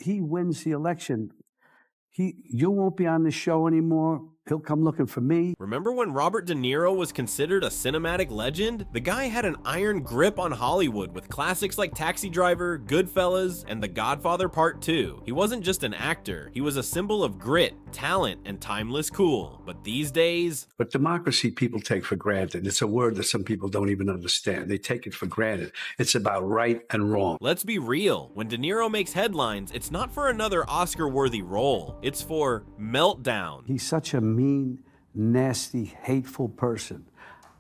he wins the election, you won't be on the show anymore. He'll come looking for me. Remember when Robert De Niro was considered a cinematic legend? The guy had an iron grip on Hollywood with classics like Taxi Driver, Goodfellas, and The Godfather Part 2. He wasn't just an actor, he was a symbol of grit, talent, and timeless cool. But these days... But democracy people take for granted. It's a word that some people don't even understand. They take it for granted. It's about right and wrong. Let's be real. When De Niro makes headlines, it's not for another Oscar-worthy role. It's for Meltdown. He's such a mean, nasty, hateful person.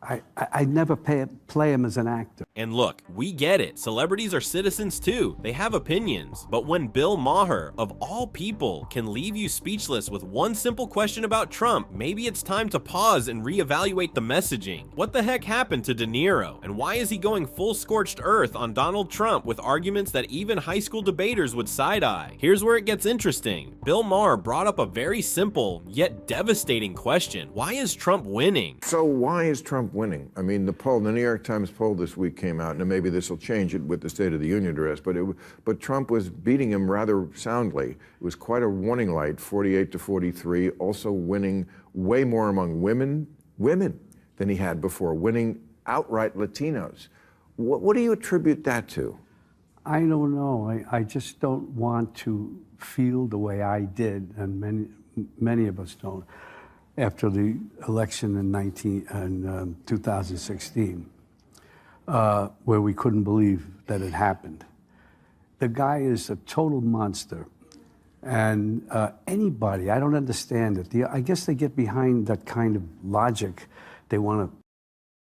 I never play him as an actor. And look, we get it. Celebrities are citizens too. They have opinions. But when Bill Maher, of all people, can leave you speechless with one simple question about Trump, maybe it's time to pause and reevaluate the messaging. What the heck happened to De Niro? And why is he going full scorched earth on Donald Trump with arguments that even high school debaters would side-eye? Here's where it gets interesting. Bill Maher brought up a very simple, yet devastating question. Why is Trump winning? So why is Trump winning? I mean, the New York Times poll this week came out, and maybe this will change it with the State of the Union address, but Trump was beating him rather soundly. It was quite a warning light, 48 to 43, also winning way more among women than he had before, winning outright Latinos. What do you attribute that to? I don't know. I just don't want to feel the way I did, and many of us don't, after the election in 2016, where we couldn't believe that it happened. The guy is a total monster. And anybody, I don't understand it. I guess they get behind that kind of logic. They want to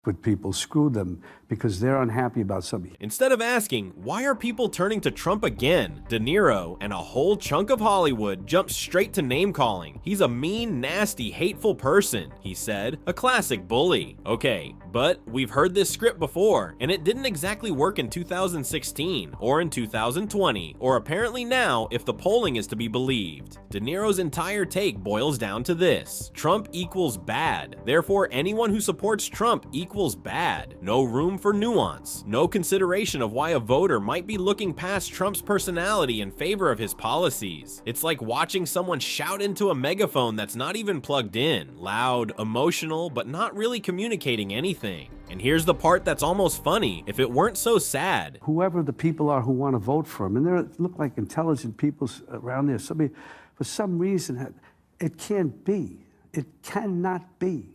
with people, screw them, because they're unhappy about something. Instead of asking, why are people turning to Trump again? De Niro and a whole chunk of Hollywood jumped straight to name-calling. He's a mean, nasty, hateful person, he said. A classic bully. Okay, but we've heard this script before, and it didn't exactly work in 2016, or in 2020, or apparently now, if the polling is to be believed. De Niro's entire take boils down to this. Trump equals bad. Therefore, anyone who supports Trump equals bad. No room for nuance. No consideration of why a voter might be looking past Trump's personality in favor of his policies. It's like watching someone shout into a megaphone that's not even plugged in. Loud, emotional, but not really communicating anything. And here's the part that's almost funny. If it weren't so sad. Whoever the people are who want to vote for him, and they look like intelligent people around there, somebody, for some reason, it can't be. It cannot be.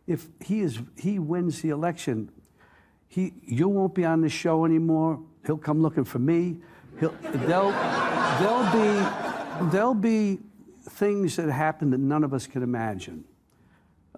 If he wins the election, you won't be on the show anymore. He'll come looking for me. There'll be things that happen that none of us can imagine.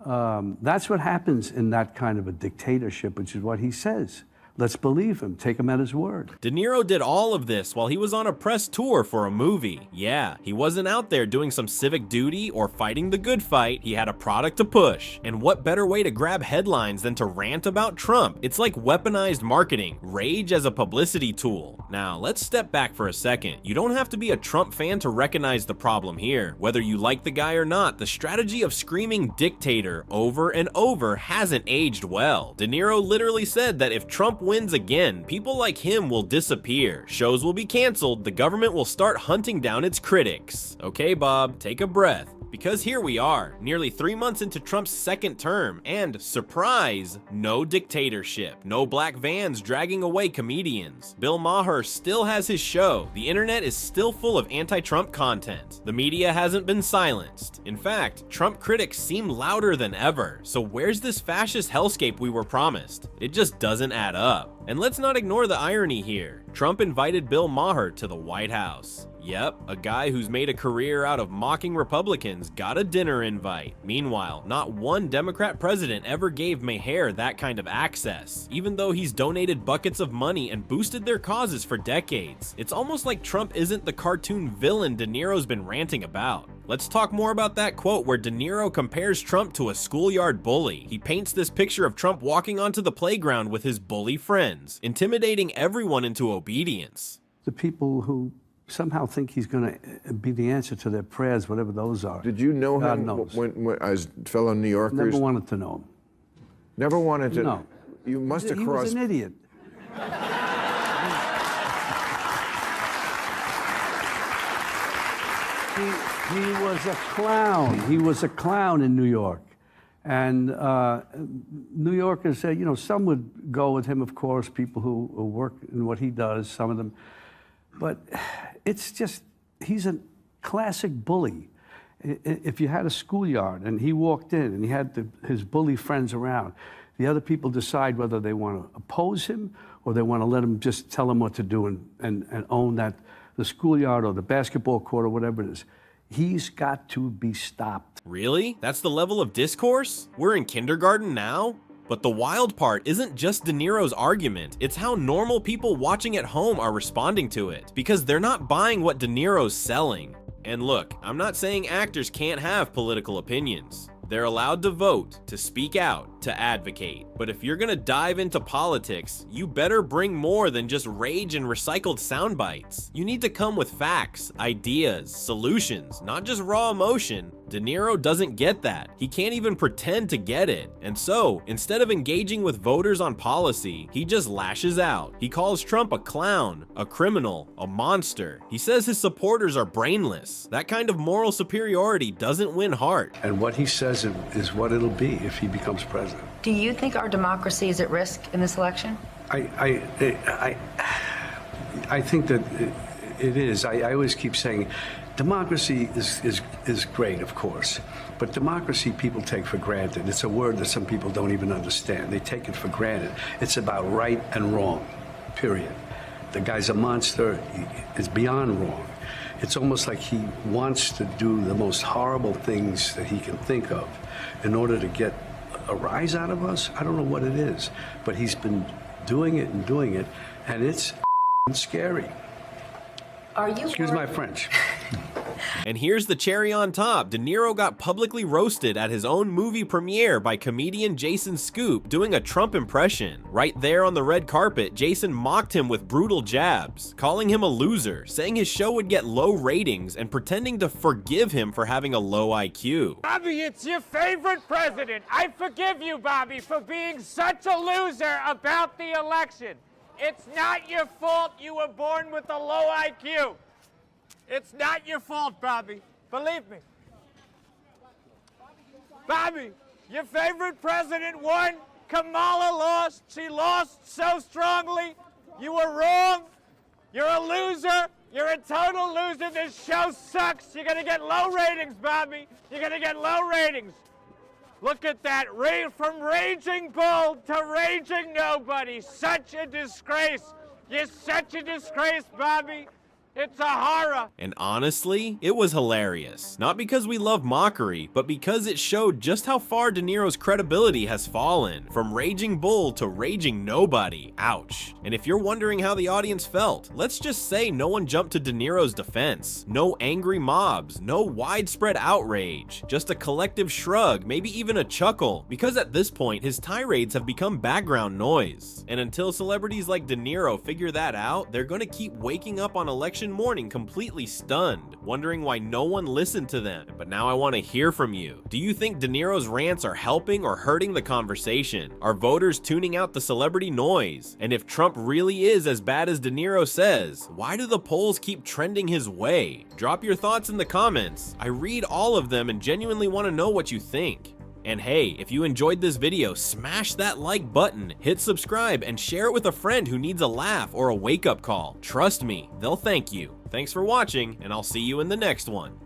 That's what happens in that kind of a dictatorship, which is what he says. Let's believe him. Take him at his word. De Niro did all of this while he was on a press tour for a movie. Yeah, he wasn't out there doing some civic duty or fighting the good fight. He had a product to push. And what better way to grab headlines than to rant about Trump? It's like weaponized marketing, rage as a publicity tool. Now, let's step back for a second. You don't have to be a Trump fan to recognize the problem here. Whether you like the guy or not, the strategy of screaming dictator over and over hasn't aged well. De Niro literally said that if Trump wins again, people like him will disappear. Shows will be canceled. The government will start hunting down its critics. Okay, Bob, take a breath. Because here we are, nearly 3 months into Trump's second term, and surprise, no dictatorship, no black vans dragging away comedians. Bill Maher still has his show. The internet is still full of anti-Trump content. The media hasn't been silenced. In fact, Trump critics seem louder than ever. So where's this fascist hellscape we were promised? It just doesn't add up. And let's not ignore the irony here. Trump invited Bill Maher to the White House. Yep, a guy who's made a career out of mocking Republicans got a dinner invite. Meanwhile, not one Democrat president ever gave Maher that kind of access, even though he's donated buckets of money and boosted their causes for decades. It's almost like Trump isn't the cartoon villain De Niro's been ranting about. Let's talk more about that quote where De Niro compares Trump to a schoolyard bully. He paints this picture of Trump walking onto the playground with his bully friends, intimidating everyone into obedience. The people who somehow think he's going to be the answer to their prayers, whatever those are. Did you know God him knows. when as fellow New Yorkers? Never wanted to know him. Never wanted to? No. You must have crossed... He was an idiot. He was a clown. He was a clown in New York. And New Yorkers said, you know, some would go with him, of course, people who work in what he does, some of them. But it's just, he's a classic bully. If you had a schoolyard and he walked in and he had his bully friends around, the other people decide whether they want to oppose him or they want to let him just tell him what to do and own that, the schoolyard or the basketball court or whatever it is. He's got to be stopped. Really? That's the level of discourse? We're in kindergarten now? But the wild part isn't just De Niro's argument, it's how normal people watching at home are responding to it, because they're not buying what De Niro's selling. And look, I'm not saying actors can't have political opinions. They're allowed to vote, to speak out, to advocate. But if you're gonna dive into politics, you better bring more than just rage and recycled sound bites. You need to come with facts, ideas, solutions, not just raw emotion. De Niro doesn't get that. He can't even pretend to get it. And so, instead of engaging with voters on policy, he just lashes out. He calls Trump a clown, a criminal, a monster. He says his supporters are brainless. That kind of moral superiority doesn't win heart. And what he says is what it'll be if he becomes president. Do you think our democracy is at risk in this election? I think that it is. I always keep saying democracy is great, of course, but democracy people take for granted. It's a word that some people don't even understand. They take it for granted. It's about right and wrong, period. The guy's a monster. It's beyond wrong. It's almost like he wants to do the most horrible things that he can think of in order to get a rise out of us. I don't know what it is, but he's been doing it, and it's scary. Are you Excuse my French. And here's the cherry on top. De Niro got publicly roasted at his own movie premiere by comedian Jason Scoop doing a Trump impression. Right there on the red carpet, Jason mocked him with brutal jabs, calling him a loser, saying his show would get low ratings, and pretending to forgive him for having a low IQ. Bobby, it's your favorite president. I forgive you, Bobby, for being such a loser about the election. It's not your fault you were born with a low IQ. It's not your fault, Bobby. Believe me. Bobby, your favorite president won. Kamala lost. She lost so strongly. You were wrong. You're a loser. You're a total loser. This show sucks. You're going to get low ratings, Bobby. You're going to get low ratings. Look at that, from raging bull to raging nobody. Such a disgrace. You're such a disgrace, Bobby. It's a horror. And honestly, it was hilarious. Not because we love mockery, but because it showed just how far De Niro's credibility has fallen. From raging bull to raging nobody. Ouch. And if you're wondering how the audience felt, let's just say no one jumped to De Niro's defense. No angry mobs, no widespread outrage. Just a collective shrug, maybe even a chuckle. Because at this point, his tirades have become background noise. And until celebrities like De Niro figure that out, they're gonna keep waking up on election morning completely stunned, wondering why no one listened to them. But now I want to hear from you. Do you think De Niro's rants are helping or hurting the conversation? Are voters tuning out the celebrity noise? And if Trump really is as bad as De Niro says, why do the polls keep trending his way? Drop your thoughts in the comments. I read all of them and genuinely want to know what you think. And hey, if you enjoyed this video, smash that like button, hit subscribe, and share it with a friend who needs a laugh or a wake-up call. Trust me, they'll thank you. Thanks for watching, and I'll see you in the next one.